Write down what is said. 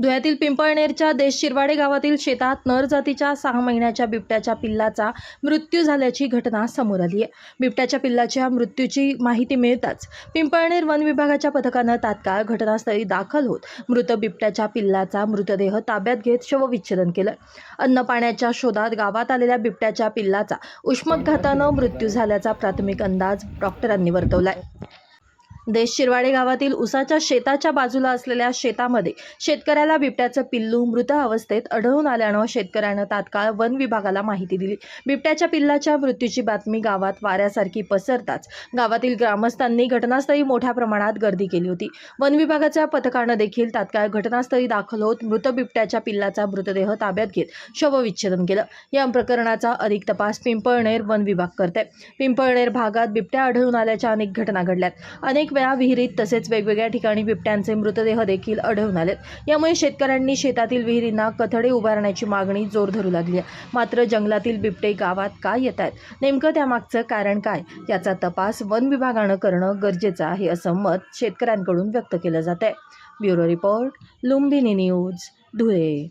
धुळ्यातील पिंपळनेरच्या देश शिरवाडे गावातील शेतात नर जातीच्या 6 महिन्याच्या बिबट्याच्या पिल्लाचा मृत्यू झाल्याची घटना समोर आली आहे। बिबट्याच्या पिल्लाच्या मृत्यूची माहिती मिळताच पिंपळनेर वन विभागाच्या पथकानं तात्काळ घटनास्थळी दाखल होत मृत बिबट्याच्या पिल्लाचा मृतदेह ताब्यात घेत शवविच्छेदन केलं। अन्न पाण्याच्या शोधात गावात आलेल्या बिबट्याच्या पिल्लाचा उष्माघातानं मृत्यू झाल्याचा प्राथमिक अंदाज डॉक्टरांनी वर्तवलाय। देश शिरवाडे गावातील उसाच्या शेताच्या बाजूला असलेल्या शेतामध्ये शेतकऱ्याला बिबट्याचं पिल्लू मृत अवस्थेत आढळून आल्यानं शेतकऱ्यानं तात्काळ वन विभागाला माहिती दिली। बिबट्याच्या पिल्लाच्या मृत्यूची बातमी गावात वाऱ्यासारखी पसरताच गावातील ग्रामस्थांनी घटनास्थळी मोठ्या प्रमाणात गर्दी केली होती। वन विभागाच्या पथकानं देखील तात्काळ घटनास्थळी दाखल होत मृत बिबट्याच्या पिल्लाचा मृतदेह ताब्यात घेत शवविच्छेदन केलं। या प्रकरणाचा अधिक तपास पिंपळनेर वन विभाग करते। पिंपळनेर भागात बिबट्या आढळून आल्याच्या अनेक घटना घडल्यात। अनेक वेळा विहिरीत तसेच वेगवेगळ्या ठिकाणी बिबट्यांचे मृतदेह देखील आढळून आलेत। यामुळे शेतकऱ्यांनी शेतातील विहिरींना कथडे उभारण्याची मागणी जोर धरू लागली आहे। मात्र जंगलातील बिबटे गावात का येत आहेत, नेमकं त्यामागचं कारण काय, याचा तपास वन विभागानं करणं गरजेचं आहे असं मत शेतकऱ्यांकडून व्यक्त केलं जात आहे। Bureau report, Lumbini news, Dhule.